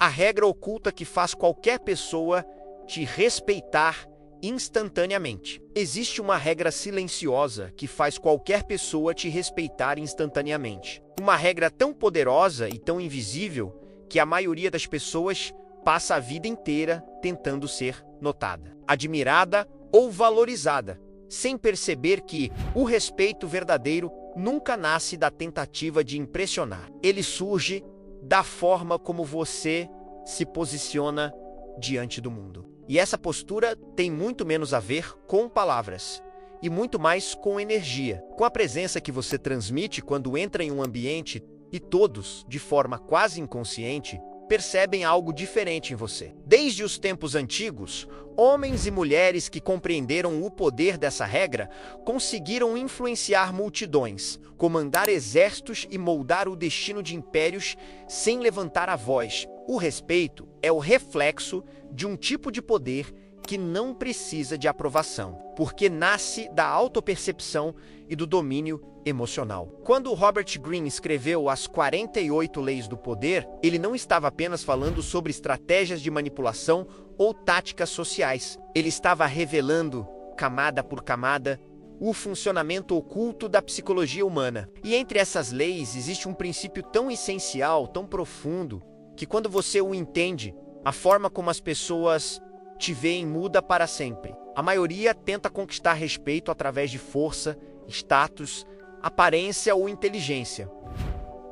A regra oculta que faz qualquer pessoa te respeitar instantaneamente. Existe uma regra silenciosa que faz qualquer pessoa te respeitar instantaneamente. Uma regra tão poderosa e tão invisível que a maioria das pessoas passa a vida inteira tentando ser notada, admirada ou valorizada, sem perceber que o respeito verdadeiro nunca nasce da tentativa de impressionar. Ele surge da forma como você se posiciona diante do mundo. E essa postura tem muito menos a ver com palavras e muito mais com energia, com a presença que você transmite quando entra em um ambiente e todos, de forma quase inconsciente, percebem algo diferente em você. Desde os tempos antigos, homens e mulheres que compreenderam o poder dessa regra conseguiram influenciar multidões, comandar exércitos e moldar o destino de impérios sem levantar a voz. O respeito é o reflexo de um tipo de poder que não precisa de aprovação, porque nasce da autopercepção e do domínio emocional. Quando Robert Greene escreveu As 48 Leis do Poder, ele não estava apenas falando sobre estratégias de manipulação ou táticas sociais. Ele estava revelando, camada por camada, o funcionamento oculto da psicologia humana. E entre essas leis existe um princípio tão essencial, tão profundo, que quando você o entende, a forma como as pessoas te veem muda para sempre. A maioria tenta conquistar respeito através de força, status, aparência ou inteligência.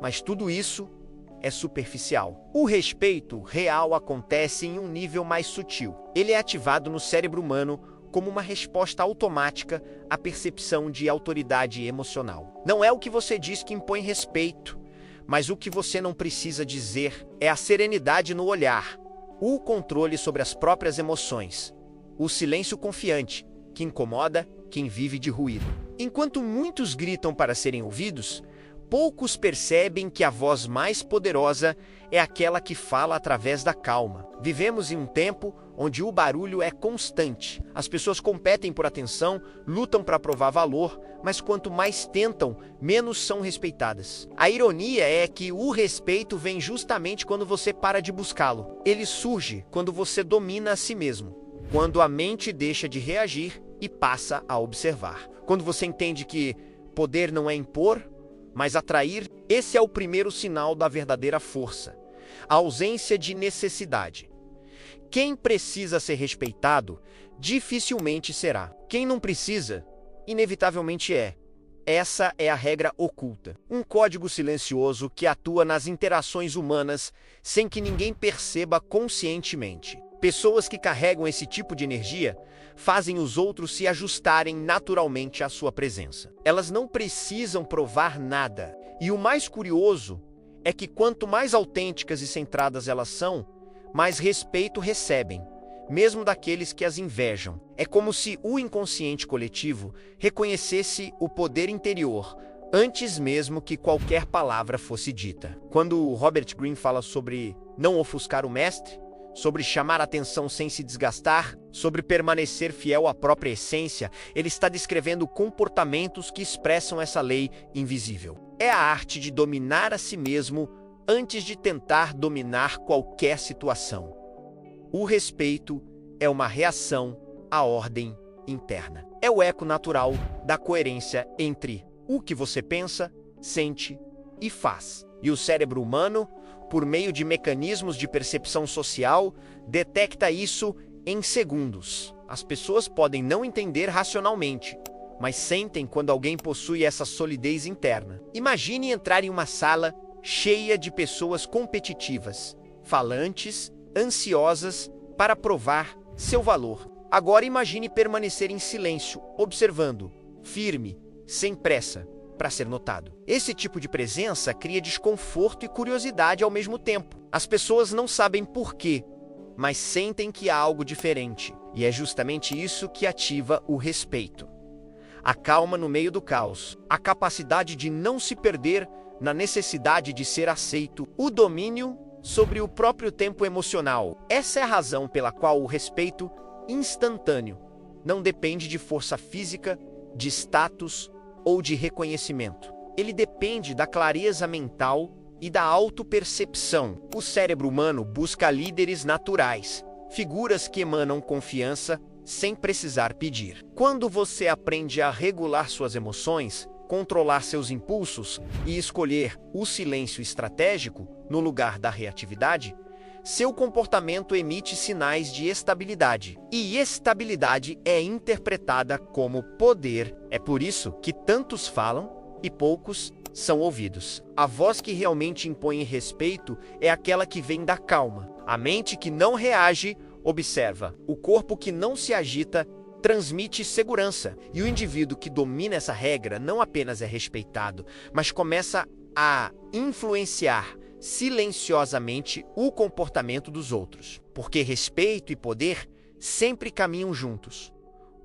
Mas tudo isso é superficial. O respeito real acontece em um nível mais sutil. Ele é ativado no cérebro humano como uma resposta automática à percepção de autoridade emocional. Não é o que você diz que impõe respeito, mas o que você não precisa dizer é a serenidade no olhar, o controle sobre as próprias emoções, o silêncio confiante, que incomoda quem vive de ruído. Enquanto muitos gritam para serem ouvidos, poucos percebem que a voz mais poderosa é aquela que fala através da calma. Vivemos em um tempo onde o barulho é constante. As pessoas competem por atenção, lutam para provar valor, mas quanto mais tentam, menos são respeitadas. A ironia é que o respeito vem justamente quando você para de buscá-lo. Ele surge quando você domina a si mesmo, quando a mente deixa de reagir e passa a observar. Quando você entende que poder não é impor, mas atrair, esse é o primeiro sinal da verdadeira força, a ausência de necessidade. Quem precisa ser respeitado, dificilmente será. Quem não precisa, inevitavelmente é. Essa é a regra oculta, um código silencioso que atua nas interações humanas sem que ninguém perceba conscientemente. Pessoas que carregam esse tipo de energia fazem os outros se ajustarem naturalmente à sua presença. Elas não precisam provar nada. E o mais curioso é que quanto mais autênticas e centradas elas são, mais respeito recebem, mesmo daqueles que as invejam. É como se o inconsciente coletivo reconhecesse o poder interior antes mesmo que qualquer palavra fosse dita. Quando Robert Greene fala sobre não ofuscar o mestre, sobre chamar atenção sem se desgastar, sobre permanecer fiel à própria essência, ele está descrevendo comportamentos que expressam essa lei invisível. É a arte de dominar a si mesmo antes de tentar dominar qualquer situação. O respeito é uma reação à ordem interna. É o eco natural da coerência entre o que você pensa, sente e faz. E o cérebro humano, por meio de mecanismos de percepção social, detecta isso em segundos. As pessoas podem não entender racionalmente, mas sentem quando alguém possui essa solidez interna. Imagine entrar em uma sala cheia de pessoas competitivas, falantes, ansiosas para provar seu valor. Agora imagine permanecer em silêncio, observando, firme, sem pressa, para ser notado. Esse tipo de presença cria desconforto e curiosidade ao mesmo tempo. As pessoas não sabem por quê, mas sentem que há algo diferente. E é justamente isso que ativa o respeito. A calma no meio do caos, a capacidade de não se perder na necessidade de ser aceito, o domínio sobre o próprio tempo emocional. Essa é a razão pela qual o respeito instantâneo não depende de força física, de status ou de reconhecimento. Ele depende da clareza mental e da autopercepção. O cérebro humano busca líderes naturais, figuras que emanam confiança sem precisar pedir. Quando você aprende a regular suas emoções, controlar seus impulsos e escolher o silêncio estratégico no lugar da reatividade, seu comportamento emite sinais de estabilidade. E estabilidade é interpretada como poder. É por isso que tantos falam e poucos são ouvidos. A voz que realmente impõe respeito é aquela que vem da calma. A mente que não reage, observa. O corpo que não se agita, transmite segurança. E o indivíduo que domina essa regra não apenas é respeitado, mas começa a influenciar silenciosamente o comportamento dos outros. Porque respeito e poder sempre caminham juntos.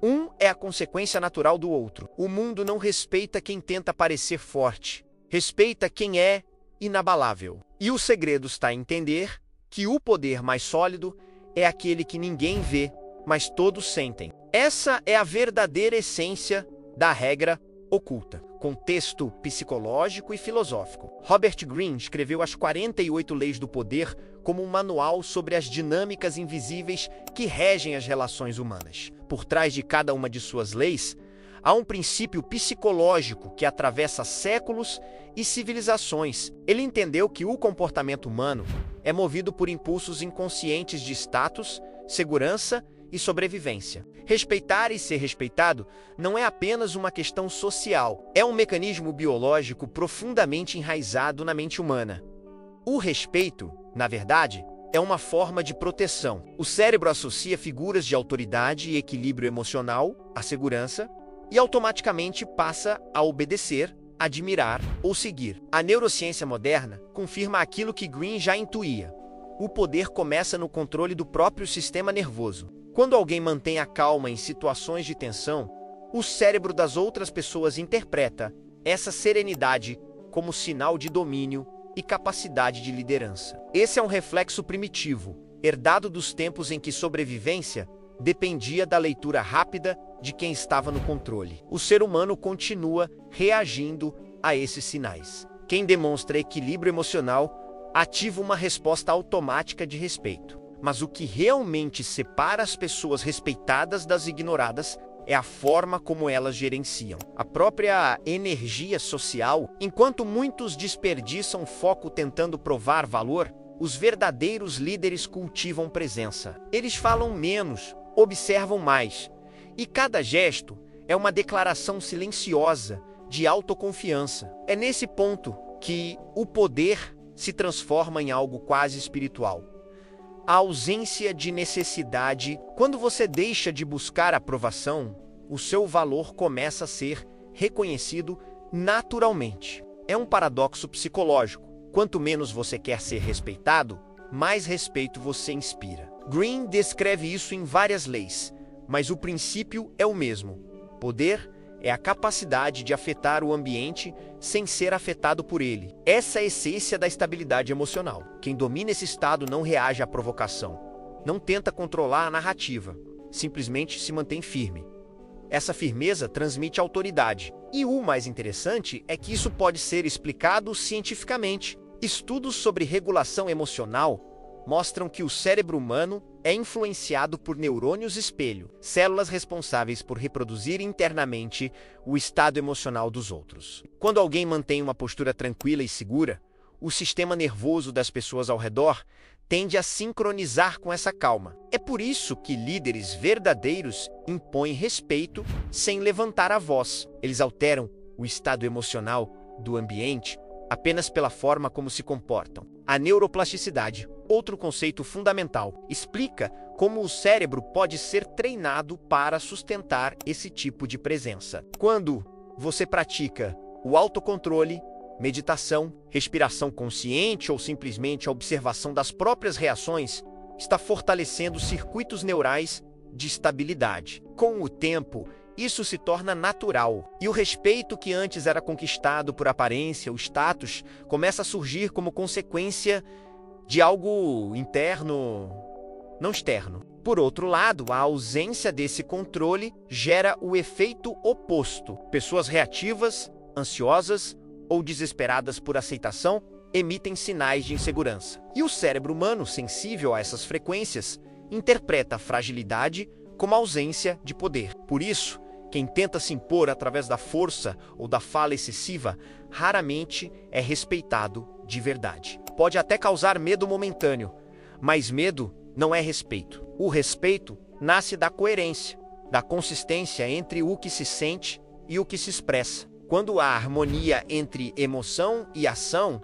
Um é a consequência natural do outro. O mundo não respeita quem tenta parecer forte. Respeita quem é inabalável. E o segredo está em entender que o poder mais sólido é aquele que ninguém vê, mas todos sentem. Essa é a verdadeira essência da regra oculta. Contexto psicológico e filosófico. Robert Greene escreveu As 48 Leis do Poder como um manual sobre as dinâmicas invisíveis que regem as relações humanas. Por trás de cada uma de suas leis, há um princípio psicológico que atravessa séculos e civilizações. Ele entendeu que o comportamento humano é movido por impulsos inconscientes de status, segurança e sobrevivência. Respeitar e ser respeitado não é apenas uma questão social, é um mecanismo biológico profundamente enraizado na mente humana. O respeito, na verdade, é uma forma de proteção. O cérebro associa figuras de autoridade e equilíbrio emocional à segurança e automaticamente passa a obedecer, admirar ou seguir. A neurociência moderna confirma aquilo que Greene já intuía. O poder começa no controle do próprio sistema nervoso. Quando alguém mantém a calma em situações de tensão, o cérebro das outras pessoas interpreta essa serenidade como sinal de domínio e capacidade de liderança. Esse é um reflexo primitivo, herdado dos tempos em que sobrevivência dependia da leitura rápida de quem estava no controle. O ser humano continua reagindo a esses sinais. Quem demonstra equilíbrio emocional ativa uma resposta automática de respeito. Mas o que realmente separa as pessoas respeitadas das ignoradas é a forma como elas gerenciam a própria energia social. Enquanto muitos desperdiçam foco tentando provar valor, os verdadeiros líderes cultivam presença. Eles falam menos, observam mais, e cada gesto é uma declaração silenciosa de autoconfiança. É nesse ponto que o poder se transforma em algo quase espiritual. A ausência de necessidade. Quando você deixa de buscar aprovação, o seu valor começa a ser reconhecido naturalmente. É um paradoxo psicológico. Quanto menos você quer ser respeitado, mais respeito você inspira. Greene descreve isso em várias leis, mas o princípio é o mesmo. Poder é a capacidade de afetar o ambiente sem ser afetado por ele. Essa é a essência da estabilidade emocional. Quem domina esse estado não reage à provocação, não tenta controlar a narrativa, simplesmente se mantém firme. Essa firmeza transmite autoridade. E o mais interessante é que isso pode ser explicado cientificamente. Estudos sobre regulação emocional mostram que o cérebro humano é influenciado por neurônios espelho, células responsáveis por reproduzir internamente o estado emocional dos outros. Quando alguém mantém uma postura tranquila e segura, o sistema nervoso das pessoas ao redor tende a sincronizar com essa calma. É por isso que líderes verdadeiros impõem respeito sem levantar a voz. Eles alteram o estado emocional do ambiente apenas pela forma como se comportam. A neuroplasticidade, outro conceito fundamental, explica como o cérebro pode ser treinado para sustentar esse tipo de presença. Quando você pratica o autocontrole, meditação, respiração consciente ou simplesmente a observação das próprias reações, está fortalecendo circuitos neurais de estabilidade. Com o tempo, isso se torna natural, e o respeito que antes era conquistado por aparência, o status, começa a surgir como consequência de algo interno, não externo. Por outro lado, a ausência desse controle gera o efeito oposto. Pessoas reativas, ansiosas ou desesperadas por aceitação emitem sinais de insegurança. E o cérebro humano, sensível a essas frequências, interpreta a fragilidade como ausência de poder. Por isso, quem tenta se impor através da força ou da fala excessiva raramente é respeitado de verdade. Pode até causar medo momentâneo, mas medo não é respeito. O respeito nasce da coerência, da consistência entre o que se sente e o que se expressa. Quando há harmonia entre emoção e ação,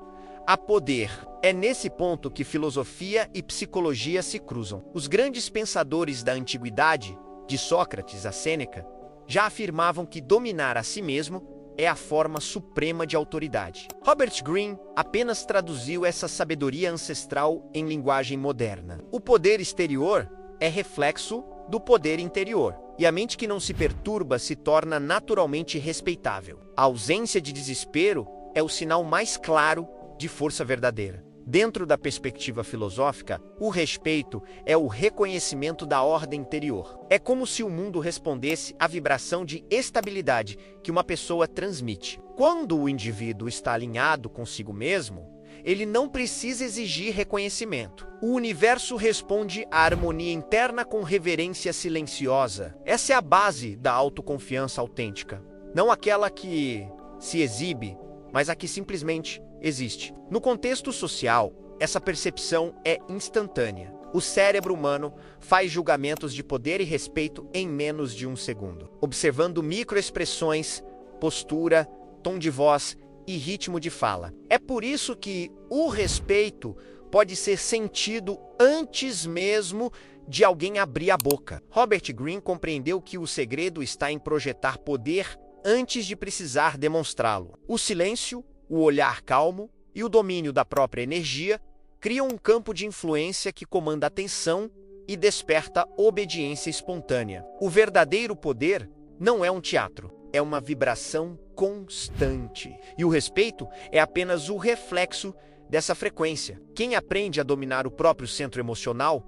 há poder. É nesse ponto que filosofia e psicologia se cruzam. Os grandes pensadores da antiguidade, de Sócrates a Sêneca, já afirmavam que dominar a si mesmo é a forma suprema de autoridade. Robert Greene apenas traduziu essa sabedoria ancestral em linguagem moderna. O poder exterior é reflexo do poder interior, e a mente que não se perturba se torna naturalmente respeitável. A ausência de desespero é o sinal mais claro de força verdadeira. Dentro da perspectiva filosófica, o respeito é o reconhecimento da ordem interior. É como se o mundo respondesse à vibração de estabilidade que uma pessoa transmite. Quando o indivíduo está alinhado consigo mesmo, ele não precisa exigir reconhecimento. O universo responde à harmonia interna com reverência silenciosa. Essa é a base da autoconfiança autêntica. Não aquela que se exibe, mas a que simplesmente existe. No contexto social, essa percepção é instantânea. O cérebro humano faz julgamentos de poder e respeito em menos de um segundo, observando microexpressões, postura, tom de voz e ritmo de fala. É por isso que o respeito pode ser sentido antes mesmo de alguém abrir a boca. Robert Greene compreendeu que o segredo está em projetar poder antes de precisar demonstrá-lo. O silêncio, o olhar calmo e o domínio da própria energia criam um campo de influência que comanda a atenção e desperta obediência espontânea. O verdadeiro poder não é um teatro, é uma vibração constante. E o respeito é apenas o reflexo dessa frequência. Quem aprende a dominar o próprio centro emocional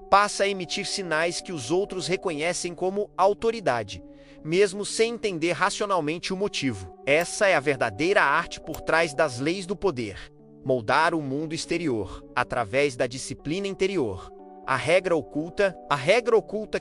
passa a emitir sinais que os outros reconhecem como autoridade, mesmo sem entender racionalmente o motivo. Essa é a verdadeira arte por trás das leis do poder. Moldar o mundo exterior, através da disciplina interior. A regra oculta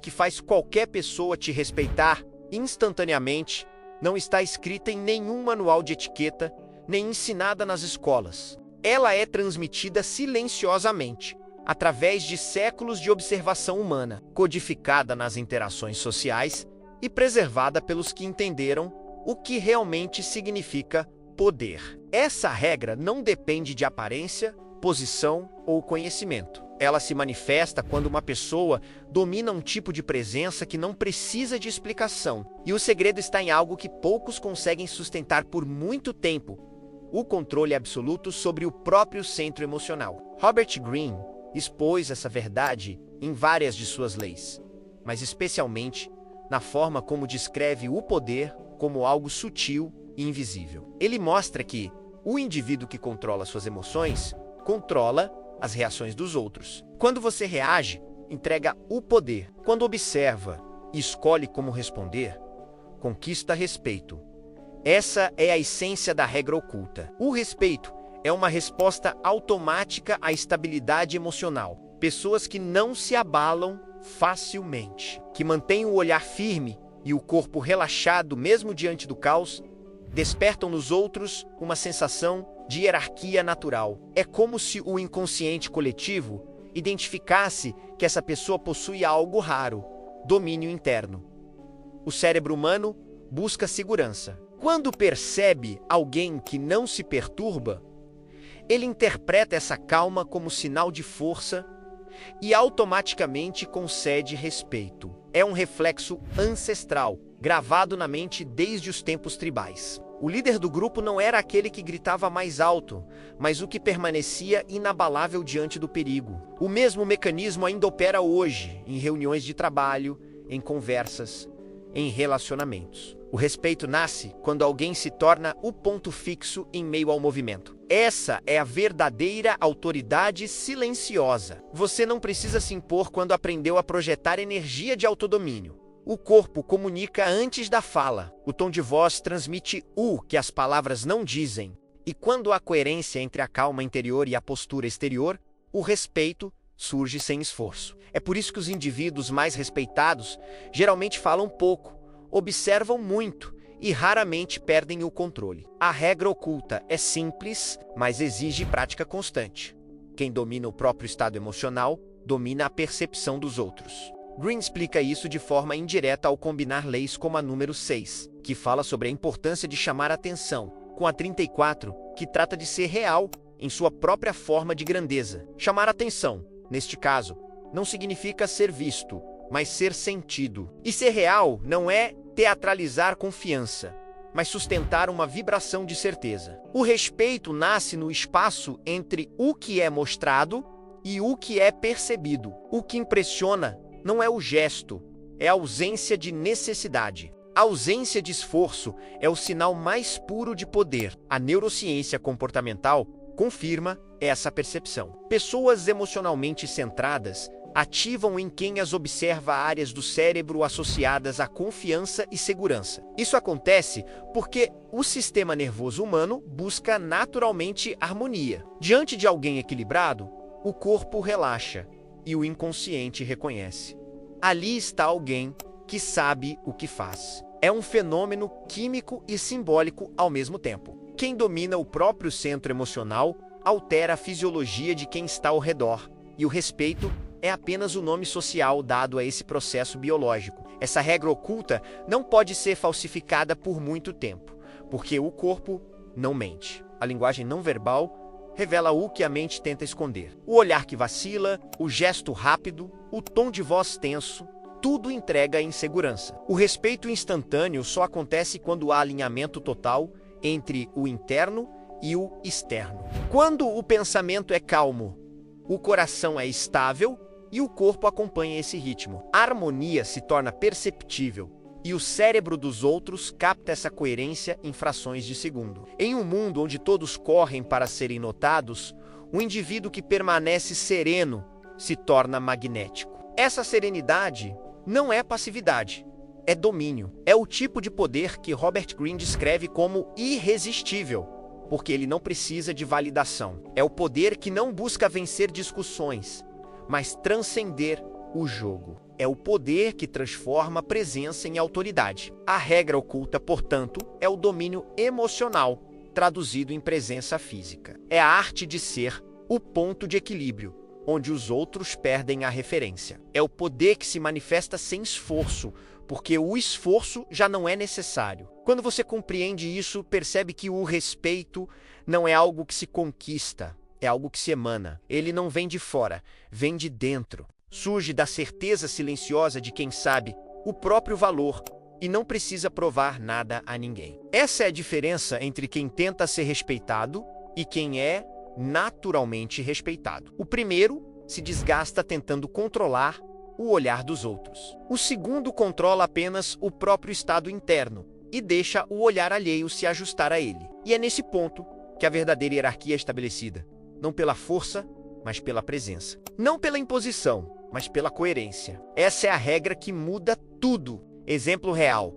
que faz qualquer pessoa te respeitar instantaneamente, não está escrita em nenhum manual de etiqueta, nem ensinada nas escolas. Ela é transmitida silenciosamente, através de séculos de observação humana, codificada nas interações sociais e preservada pelos que entenderam o que realmente significa poder. Essa regra não depende de aparência, posição ou conhecimento. Ela se manifesta quando uma pessoa domina um tipo de presença que não precisa de explicação. E o segredo está em algo que poucos conseguem sustentar por muito tempo: o controle absoluto sobre o próprio centro emocional. Robert Greene expôs essa verdade em várias de suas leis, mas especialmente na forma como descreve o poder como algo sutil e invisível. Ele mostra que o indivíduo que controla suas emoções controla as reações dos outros. Quando você reage, entrega o poder. Quando observa e escolhe como responder, conquista respeito. Essa é a essência da regra oculta. O respeito é uma resposta automática à estabilidade emocional. Pessoas que não se abalam facilmente, que mantêm o olhar firme e o corpo relaxado mesmo diante do caos, despertam nos outros uma sensação de hierarquia natural. É como se o inconsciente coletivo identificasse que essa pessoa possui algo raro: domínio interno. O cérebro humano busca segurança. Quando percebe alguém que não se perturba, ele interpreta essa calma como sinal de força e automaticamente concede respeito. É um reflexo ancestral, gravado na mente desde os tempos tribais. O líder do grupo não era aquele que gritava mais alto, mas o que permanecia inabalável diante do perigo. O mesmo mecanismo ainda opera hoje, em reuniões de trabalho, em conversas, em relacionamentos. O respeito nasce quando alguém se torna o ponto fixo em meio ao movimento. Essa é a verdadeira autoridade silenciosa. Você não precisa se impor quando aprendeu a projetar energia de autodomínio. O corpo comunica antes da fala. O tom de voz transmite o que as palavras não dizem. E quando há coerência entre a calma interior e a postura exterior, o respeito surge sem esforço. É por isso que os indivíduos mais respeitados geralmente falam pouco, observam muito e raramente perdem o controle. A regra oculta é simples, mas exige prática constante. Quem domina o próprio estado emocional, domina a percepção dos outros. Green explica isso de forma indireta ao combinar leis como a número 6, que fala sobre a importância de chamar atenção, com a 34, que trata de ser real em sua própria forma de grandeza. Chamar atenção, neste caso, não significa ser visto, mas ser sentido. E ser real não é teatralizar confiança, mas sustentar uma vibração de certeza. O respeito nasce no espaço entre o que é mostrado e o que é percebido. O que impressiona não é o gesto, é a ausência de necessidade. A ausência de esforço é o sinal mais puro de poder. A neurociência comportamental confirma essa percepção. Pessoas emocionalmente centradas ativam em quem as observa áreas do cérebro associadas à confiança e segurança. Isso acontece porque o sistema nervoso humano busca naturalmente harmonia. Diante de alguém equilibrado, o corpo relaxa e o inconsciente reconhece. Ali está alguém que sabe o que faz. É um fenômeno químico e simbólico ao mesmo tempo. Quem domina o próprio centro emocional altera a fisiologia de quem está ao redor, e o respeito é apenas o nome social dado a esse processo biológico. Essa regra oculta não pode ser falsificada por muito tempo, porque o corpo não mente. A linguagem não verbal revela o que a mente tenta esconder. O olhar que vacila, o gesto rápido, o tom de voz tenso, tudo entrega insegurança. O respeito instantâneo só acontece quando há alinhamento total entre o interno e o externo. Quando o pensamento é calmo, o coração é estável e o corpo acompanha esse ritmo. A harmonia se torna perceptível e o cérebro dos outros capta essa coerência em frações de segundo. Em um mundo onde todos correm para serem notados, o indivíduo que permanece sereno se torna magnético. Essa serenidade não é passividade, é domínio. É o tipo de poder que Robert Greene descreve como irresistível, porque ele não precisa de validação. É o poder que não busca vencer discussões, mas transcender o jogo. É o poder que transforma a presença em autoridade. A regra oculta, portanto, é o domínio emocional, traduzido em presença física. É a arte de ser o ponto de equilíbrio, onde os outros perdem a referência. É o poder que se manifesta sem esforço, porque o esforço já não é necessário. Quando você compreende isso, percebe que o respeito não é algo que se conquista, é algo que se emana. Ele não vem de fora, vem de dentro. Surge da certeza silenciosa de quem sabe o próprio valor e não precisa provar nada a ninguém. Essa é a diferença entre quem tenta ser respeitado e quem é naturalmente respeitado. O primeiro se desgasta tentando controlar o olhar dos outros. O segundo controla apenas o próprio estado interno e deixa o olhar alheio se ajustar a ele. E é nesse ponto que a verdadeira hierarquia é estabelecida, não pela força, mas pela presença. Não pela imposição, mas pela coerência. Essa é a regra que muda tudo. Exemplo real.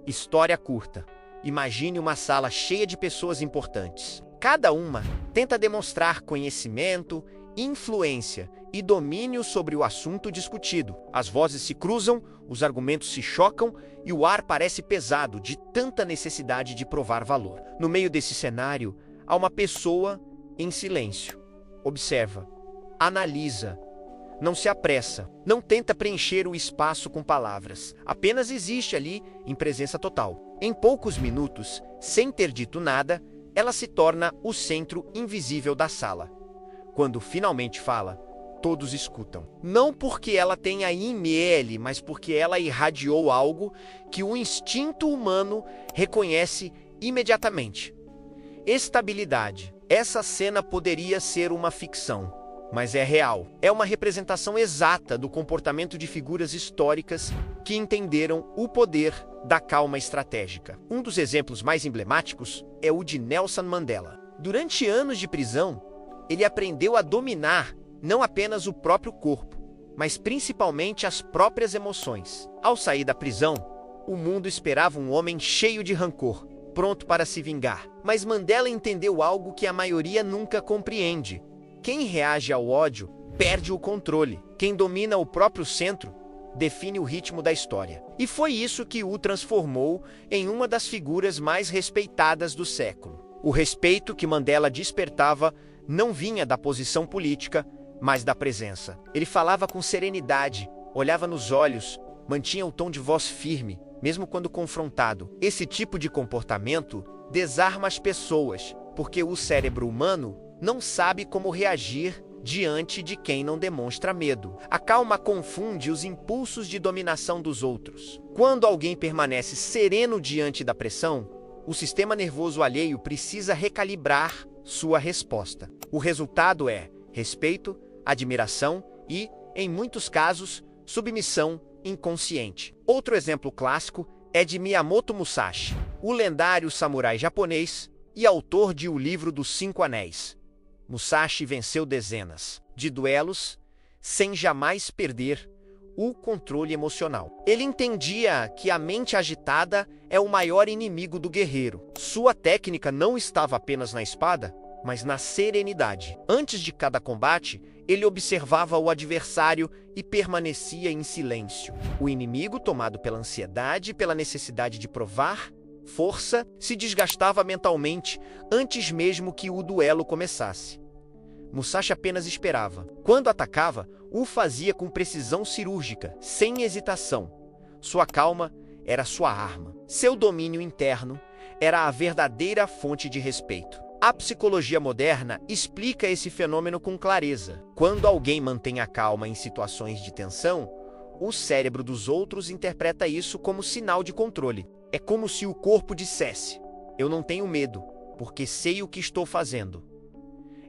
História curta. Imagine uma sala cheia de pessoas importantes. Cada uma tenta demonstrar conhecimento, influência e domínio sobre o assunto discutido. As vozes se cruzam, os argumentos se chocam e o ar parece pesado de tanta necessidade de provar valor. No meio desse cenário, há uma pessoa em silêncio. Observa, analisa, não se apressa, não tenta preencher o espaço com palavras. Apenas existe ali em presença total. Em poucos minutos, sem ter dito nada, ela se torna o centro invisível da sala. Quando finalmente fala, todos escutam. Não porque ela tenha IML, mas porque ela irradiou algo que o instinto humano reconhece imediatamente. Estabilidade. Essa cena poderia ser uma ficção, mas é real. É uma representação exata do comportamento de figuras históricas que entenderam o poder da calma estratégica. Um dos exemplos mais emblemáticos é o de Nelson Mandela. Durante anos de prisão, ele aprendeu a dominar não apenas o próprio corpo, mas principalmente as próprias emoções. Ao sair da prisão, o mundo esperava um homem cheio de rancor, pronto para se vingar. Mas Mandela entendeu algo que a maioria nunca compreende. Quem reage ao ódio perde o controle. Quem domina o próprio centro define o ritmo da história. E foi isso que o transformou em uma das figuras mais respeitadas do século. O respeito que Mandela despertava não vinha da posição política, mas da presença. Ele falava com serenidade, olhava nos olhos, mantinha o tom de voz firme, mesmo quando confrontado. Esse tipo de comportamento desarma as pessoas, porque o cérebro humano não sabe como reagir diante de quem não demonstra medo. A calma confunde os impulsos de dominação dos outros. Quando alguém permanece sereno diante da pressão, o sistema nervoso alheio precisa recalibrar sua resposta. O resultado é respeito, admiração e, em muitos casos, submissão inconsciente. Outro exemplo clássico é de Miyamoto Musashi, o lendário samurai japonês e autor de O Livro dos Cinco Anéis. Musashi venceu dezenas de duelos sem jamais perder o controle emocional. Ele entendia que a mente agitada é o maior inimigo do guerreiro. Sua técnica não estava apenas na espada, mas na serenidade. Antes de cada combate, ele observava o adversário e permanecia em silêncio. O inimigo, tomado pela ansiedade e pela necessidade de provar força, se desgastava mentalmente antes mesmo que o duelo começasse. Musashi apenas esperava. Quando atacava, o fazia com precisão cirúrgica, sem hesitação. Sua calma era sua arma. Seu domínio interno era a verdadeira fonte de respeito. A psicologia moderna explica esse fenômeno com clareza. Quando alguém mantém a calma em situações de tensão, o cérebro dos outros interpreta isso como sinal de controle. É como se o corpo dissesse: eu não tenho medo, porque sei o que estou fazendo.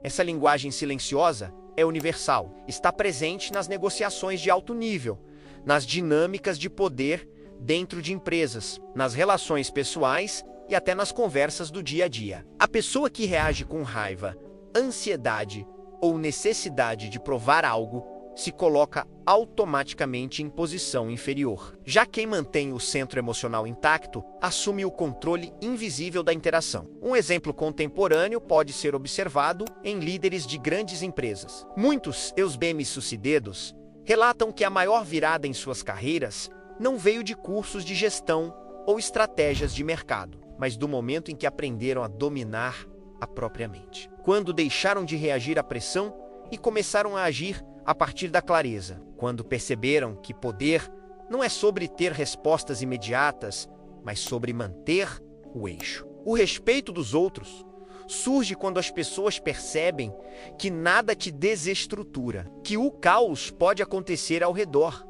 Essa linguagem silenciosa é universal, está presente nas negociações de alto nível, nas dinâmicas de poder dentro de empresas, nas relações pessoais e até nas conversas do dia a dia. A pessoa que reage com raiva, ansiedade ou necessidade de provar algo se coloca automaticamente em posição inferior. Já quem mantém o centro emocional intacto assume o controle invisível da interação. Um exemplo contemporâneo pode ser observado em líderes de grandes empresas. Muitos bem-sucedidos relatam que a maior virada em suas carreiras não veio de cursos de gestão ou estratégias de mercado, mas do momento em que aprenderam a dominar a própria mente. Quando deixaram de reagir à pressão e começaram a agir a partir da clareza. Quando perceberam que poder não é sobre ter respostas imediatas, mas sobre manter o eixo. O respeito dos outros surge quando as pessoas percebem que nada te desestrutura, que o caos pode acontecer ao redor,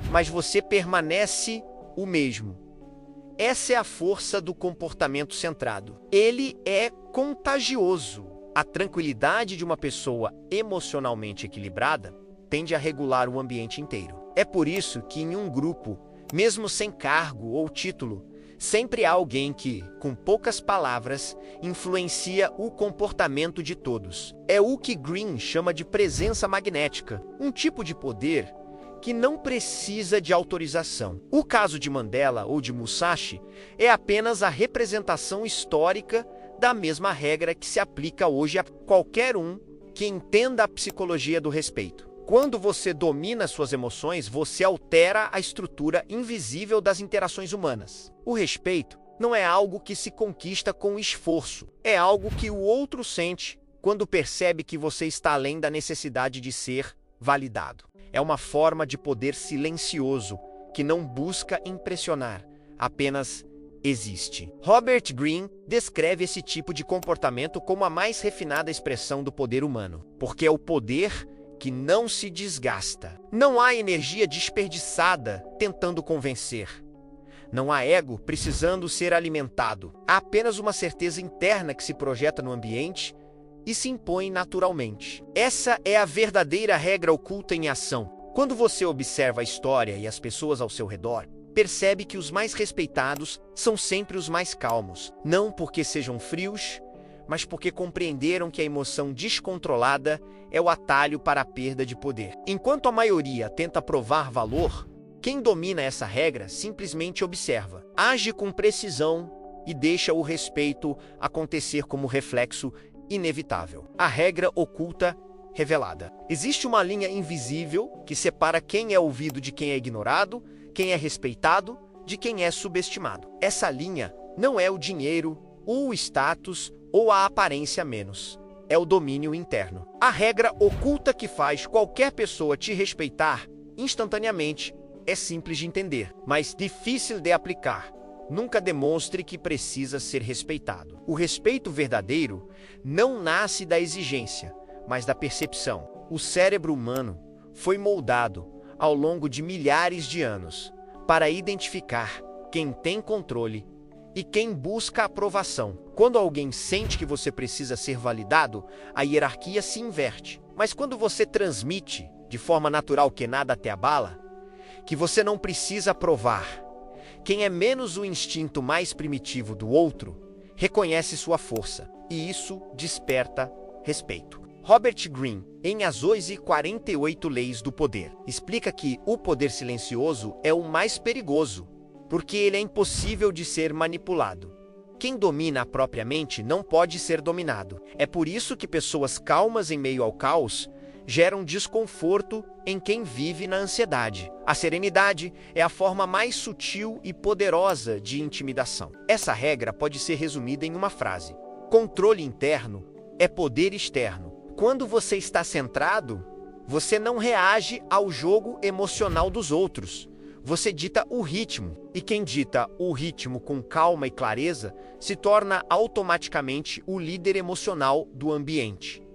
mas você permanece o mesmo. Essa é a força do comportamento centrado. Ele é contagioso. A tranquilidade de uma pessoa emocionalmente equilibrada tende a regular o ambiente inteiro. É por isso que em um grupo, mesmo sem cargo ou título, sempre há alguém que, com poucas palavras, influencia o comportamento de todos. É o que Green chama de presença magnética, um tipo de poder que não precisa de autorização. O caso de Mandela ou de Musashi é apenas a representação histórica da mesma regra que se aplica hoje a qualquer um que entenda a psicologia do respeito. Quando você domina suas emoções, você altera a estrutura invisível das interações humanas. O respeito não é algo que se conquista com esforço, é algo que o outro sente quando percebe que você está além da necessidade de ser validado. É uma forma de poder silencioso que não busca impressionar, apenas existe. Robert Greene descreve esse tipo de comportamento como a mais refinada expressão do poder humano, porque é o poder que não se desgasta. Não há energia desperdiçada tentando convencer. Não há ego precisando ser alimentado. Há apenas uma certeza interna que se projeta no ambiente e se impõe naturalmente. Essa é a verdadeira regra oculta em ação. Quando você observa a história e as pessoas ao seu redor, percebe que os mais respeitados são sempre os mais calmos, não porque sejam frios, mas porque compreenderam que a emoção descontrolada é o atalho para a perda de poder. Enquanto a maioria tenta provar valor, quem domina essa regra simplesmente observa, age com precisão e deixa o respeito acontecer como reflexo inevitável. A regra oculta revelada. Existe uma linha invisível que separa quem é ouvido de quem é ignorado, quem é respeitado de quem é subestimado. Essa linha não é o dinheiro, o status ou a aparência menos. É o domínio interno. A regra oculta que faz qualquer pessoa te respeitar instantaneamente é simples de entender, mas difícil de aplicar. Nunca demonstre que precisa ser respeitado. O respeito verdadeiro não nasce da exigência, mas da percepção. O cérebro humano foi moldado ao longo de milhares de anos para identificar quem tem controle e quem busca aprovação. Quando alguém sente que você precisa ser validado, a hierarquia se inverte. Mas quando você transmite, de forma natural que nada te abala, que você não precisa provar, quem é menos o instinto mais primitivo do outro, reconhece sua força, e isso desperta respeito. Robert Greene, em As 48 Leis do Poder, explica que o poder silencioso é o mais perigoso, porque ele é impossível de ser manipulado. Quem domina a própria mente não pode ser dominado. É por isso que pessoas calmas em meio ao caos geram desconforto em quem vive na ansiedade. A serenidade é a forma mais sutil e poderosa de intimidação. Essa regra pode ser resumida em uma frase: controle interno é poder externo. Quando você está centrado, você não reage ao jogo emocional dos outros. Você dita o ritmo, e quem dita o ritmo com calma e clareza se torna automaticamente o líder emocional do ambiente.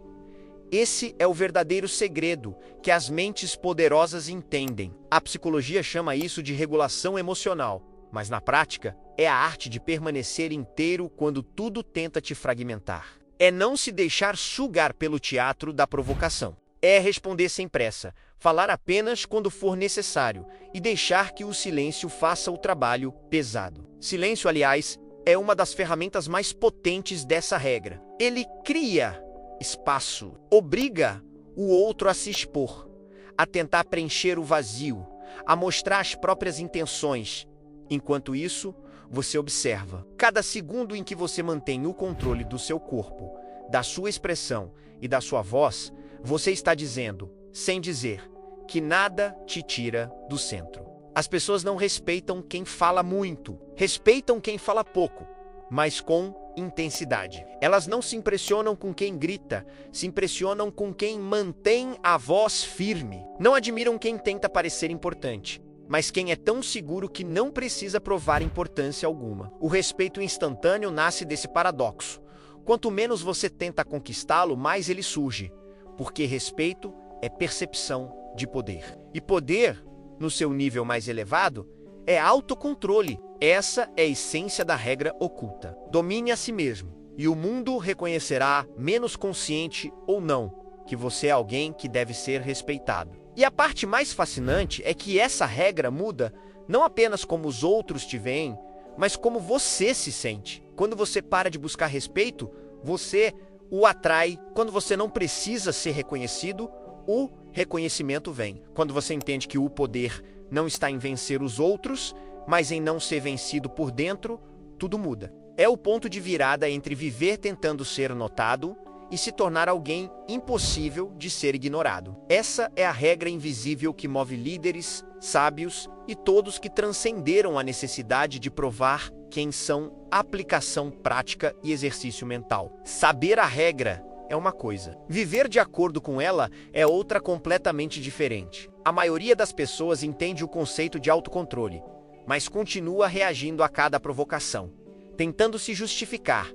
Esse é o verdadeiro segredo que as mentes poderosas entendem. A psicologia chama isso de regulação emocional, mas na prática é a arte de permanecer inteiro quando tudo tenta te fragmentar. É não se deixar sugar pelo teatro da provocação. É responder sem pressa, falar apenas quando for necessário e deixar que o silêncio faça o trabalho pesado. Silêncio, aliás, é uma das ferramentas mais potentes dessa regra. Ele cria espaço, obriga o outro a se expor, a tentar preencher o vazio, a mostrar as próprias intenções. Enquanto isso, você observa. Cada segundo em que você mantém o controle do seu corpo, da sua expressão e da sua voz, você está dizendo, sem dizer, que nada te tira do centro. As pessoas não respeitam quem fala muito, respeitam quem fala pouco, mas com intensidade. Elas não se impressionam com quem grita, se impressionam com quem mantém a voz firme. Não admiram quem tenta parecer importante, mas quem é tão seguro que não precisa provar importância alguma. O respeito instantâneo nasce desse paradoxo. Quanto menos você tenta conquistá-lo, mais ele surge, porque respeito é percepção de poder. E poder, no seu nível mais elevado, é autocontrole. Essa é a essência da regra oculta. Domine a si mesmo, e o mundo reconhecerá, menos consciente ou não, que você é alguém que deve ser respeitado. E a parte mais fascinante é que essa regra muda não apenas como os outros te veem, mas como você se sente. Quando você para de buscar respeito, você o atrai. Quando você não precisa ser reconhecido, o reconhecimento vem. Quando você entende que o poder não está em vencer os outros, mas em não ser vencido por dentro, tudo muda. É o ponto de virada entre viver tentando ser notado e se tornar alguém impossível de ser ignorado. Essa é a regra invisível que move líderes, sábios e todos que transcenderam a necessidade de provar quem são, aplicação prática e exercício mental. Saber a regra é uma coisa. Viver de acordo com ela é outra completamente diferente. A maioria das pessoas entende o conceito de autocontrole, mas continua reagindo a cada provocação, tentando se justificar,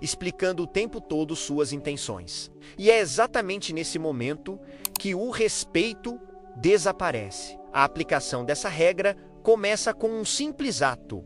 explicando o tempo todo suas intenções. E é exatamente nesse momento que o respeito desaparece. A aplicação dessa regra começa com um simples ato: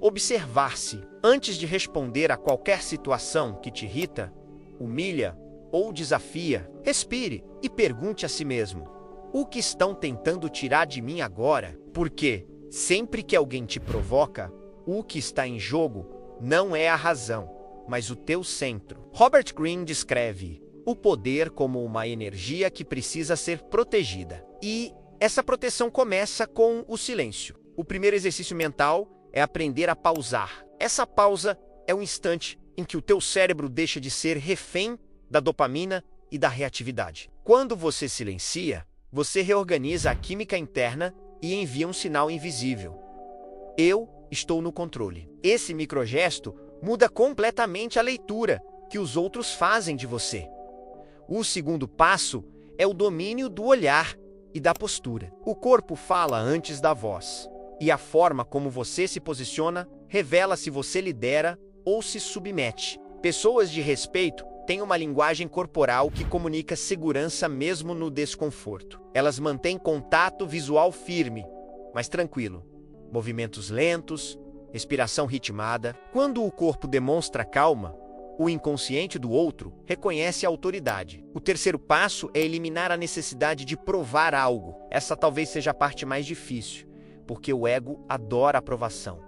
observar-se. Antes de responder a qualquer situação que te irrita, humilha ou desafia, respire e pergunte a si mesmo: o que estão tentando tirar de mim agora? Porque sempre que alguém te provoca, o que está em jogo não é a razão, mas o teu centro. Robert Greene descreve o poder como uma energia que precisa ser protegida. E essa proteção começa com o silêncio. O primeiro exercício mental é aprender a pausar. Essa pausa é o instante em que o teu cérebro deixa de ser refém da dopamina e da reatividade. Quando você silencia, você reorganiza a química interna e envia um sinal invisível. Eu estou no controle. Esse microgesto muda completamente a leitura que os outros fazem de você. O segundo passo é o domínio do olhar e da postura. O corpo fala antes da voz, e a forma como você se posiciona revela se você lidera ou se submete. Pessoas de respeito têm uma linguagem corporal que comunica segurança mesmo no desconforto. Elas mantêm contato visual firme, mas tranquilo. Movimentos lentos, respiração ritmada. Quando o corpo demonstra calma, o inconsciente do outro reconhece a autoridade. O terceiro passo é eliminar a necessidade de provar algo. Essa talvez seja a parte mais difícil, porque o ego adora aprovação.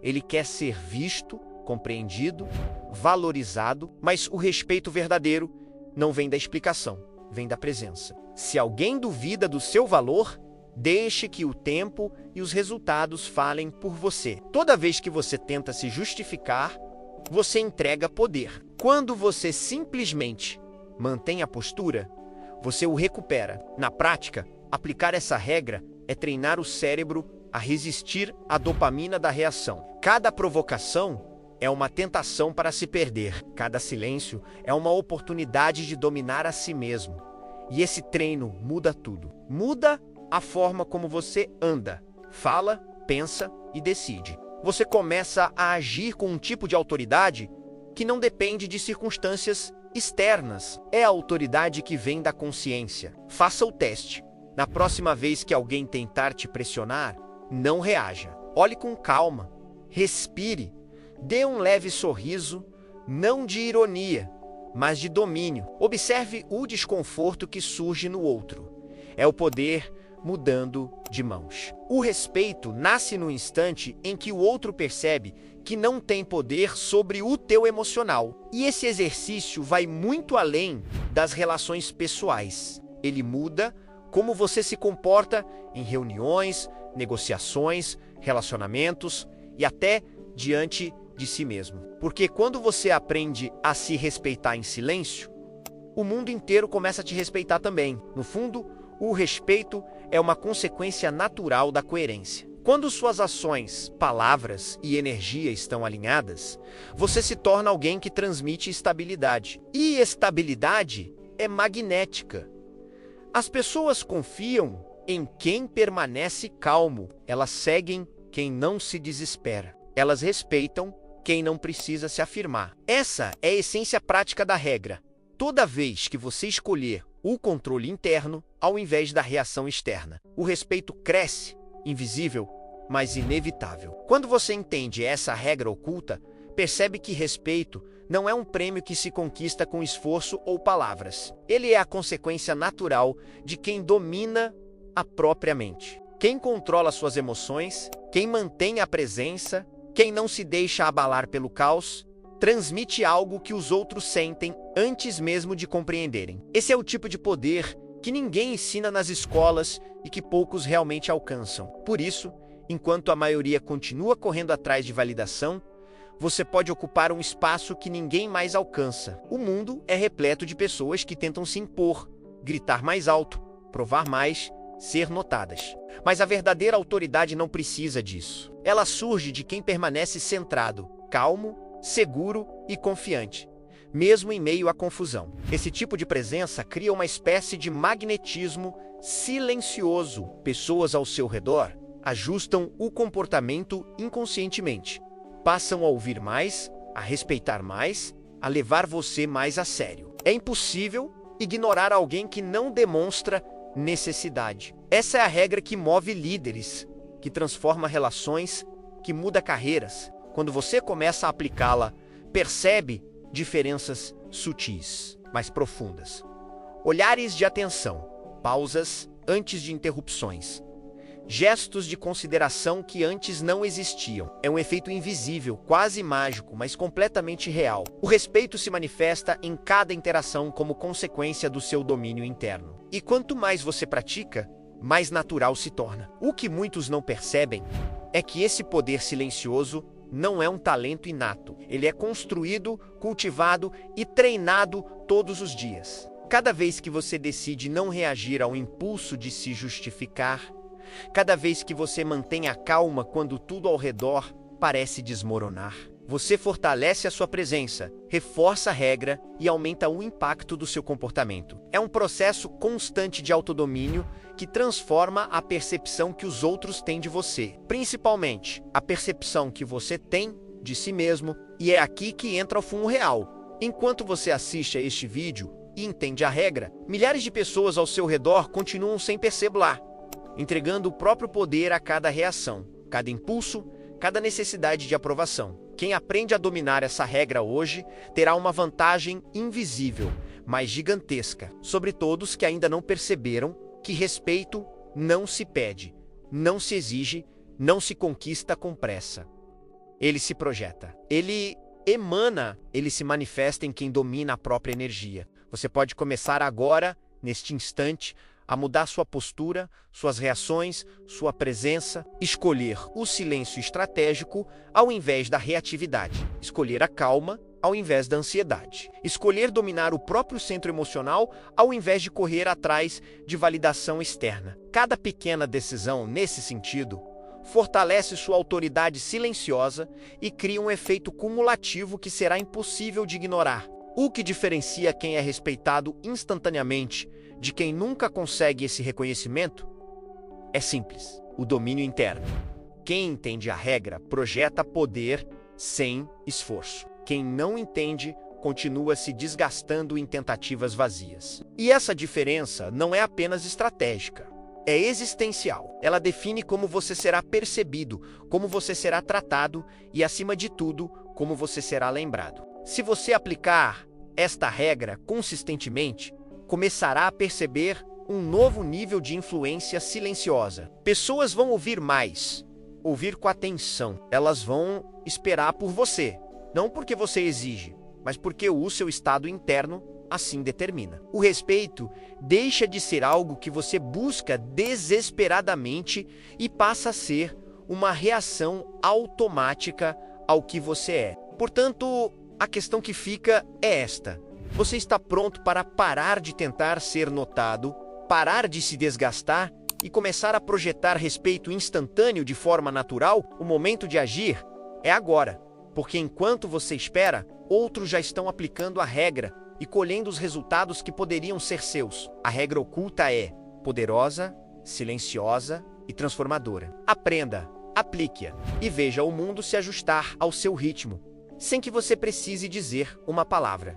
Ele quer ser visto, compreendido, valorizado, mas o respeito verdadeiro não vem da explicação, vem da presença. Se alguém duvida do seu valor, deixe que o tempo e os resultados falem por você. Toda vez que você tenta se justificar, você entrega poder. Quando você simplesmente mantém a postura, você o recupera. Na prática, aplicar essa regra é treinar o cérebro a resistir à dopamina da reação. Cada provocação é uma tentação para se perder. Cada silêncio é uma oportunidade de dominar a si mesmo. E esse treino muda tudo. Muda a forma como você anda, fala, pensa e decide. Você começa a agir com um tipo de autoridade que não depende de circunstâncias externas. É a autoridade que vem da consciência. Faça o teste. Na próxima vez que alguém tentar te pressionar, não reaja. Olhe com calma, respire, dê um leve sorriso, não de ironia, mas de domínio. Observe o desconforto que surge no outro. É o poder mudando de mãos. O respeito nasce no instante em que o outro percebe que não tem poder sobre o teu emocional. E esse exercício vai muito além das relações pessoais. Ele muda como você se comporta em reuniões, negociações, relacionamentos e até diante de si mesmo. Porque quando você aprende a se respeitar em silêncio, o mundo inteiro começa a te respeitar também. No fundo, o respeito é uma consequência natural da coerência. Quando suas ações, palavras e energia estão alinhadas, você se torna alguém que transmite estabilidade. E estabilidade é magnética. As pessoas confiam em quem permanece calmo. Elas seguem quem não se desespera. Elas respeitam quem não precisa se afirmar. Essa é a essência prática da regra. Toda vez que você escolher o controle interno ao invés da reação externa, o respeito cresce, invisível, mas inevitável. Quando você entende essa regra oculta, percebe que respeito não é um prêmio que se conquista com esforço ou palavras. Ele é a consequência natural de quem domina a própria mente. Quem controla suas emoções, quem mantém a presença, quem não se deixa abalar pelo caos, transmite algo que os outros sentem antes mesmo de compreenderem. Esse é o tipo de poder que ninguém ensina nas escolas e que poucos realmente alcançam. Por isso, enquanto a maioria continua correndo atrás de validação, você pode ocupar um espaço que ninguém mais alcança. O mundo é repleto de pessoas que tentam se impor, gritar mais alto, provar mais, ser notadas. Mas a verdadeira autoridade não precisa disso. Ela surge de quem permanece centrado, calmo, seguro e confiante, mesmo em meio à confusão. Esse tipo de presença cria uma espécie de magnetismo silencioso. Pessoas ao seu redor ajustam o comportamento inconscientemente. Passam a ouvir mais, a respeitar mais, a levar você mais a sério. É impossível ignorar alguém que não demonstra necessidade. Essa é a regra que move líderes, que transforma relações, que muda carreiras. Quando você começa a aplicá-la, percebe diferenças sutis, mas profundas. Olhares de atenção, pausas antes de interrupções. Gestos de consideração que antes não existiam. É um efeito invisível, quase mágico, mas completamente real. O respeito se manifesta em cada interação como consequência do seu domínio interno. E quanto mais você pratica, mais natural se torna. O que muitos não percebem é que esse poder silencioso não é um talento inato. Ele é construído, cultivado e treinado todos os dias. Cada vez que você decide não reagir ao impulso de se justificar, cada vez que você mantém a calma quando tudo ao redor parece desmoronar, você fortalece a sua presença, reforça a regra e aumenta o impacto do seu comportamento. É um processo constante de autodomínio que transforma a percepção que os outros têm de você, principalmente a percepção que você tem de si mesmo, e é aqui que entra o fumo real. Enquanto você assiste a este vídeo e entende a regra, milhares de pessoas ao seu redor continuam sem perceber, entregando o próprio poder a cada reação, cada impulso, cada necessidade de aprovação. Quem aprende a dominar essa regra hoje terá uma vantagem invisível, mas gigantesca, sobre todos que ainda não perceberam que respeito não se pede, não se exige, não se conquista com pressa. Ele se projeta, ele emana, ele se manifesta em quem domina a própria energia. Você pode começar agora, neste instante, a mudar sua postura, suas reações, sua presença, escolher o silêncio estratégico ao invés da reatividade, escolher a calma ao invés da ansiedade, escolher dominar o próprio centro emocional ao invés de correr atrás de validação externa. Cada pequena decisão nesse sentido fortalece sua autoridade silenciosa e cria um efeito cumulativo que será impossível de ignorar. O que diferencia quem é respeitado instantaneamente de quem nunca consegue esse reconhecimento é simples: o domínio interno. Quem entende a regra projeta poder sem esforço. Quem não entende continua se desgastando em tentativas vazias. E essa diferença não é apenas estratégica, é existencial. Ela define como você será percebido, como você será tratado e, acima de tudo, como você será lembrado. Se você aplicar esta regra consistentemente, começará a perceber um novo nível de influência silenciosa. Pessoas vão ouvir mais, ouvir com atenção. Elas vão esperar por você, não porque você exige, mas porque o seu estado interno assim determina. O respeito deixa de ser algo que você busca desesperadamente e passa a ser uma reação automática ao que você é. Portanto, a questão que fica é esta: você está pronto para parar de tentar ser notado, parar de se desgastar e começar a projetar respeito instantâneo de forma natural? O momento de agir é agora, porque enquanto você espera, outros já estão aplicando a regra e colhendo os resultados que poderiam ser seus. A regra oculta é poderosa, silenciosa e transformadora. Aprenda, aplique-a e veja o mundo se ajustar ao seu ritmo, sem que você precise dizer uma palavra.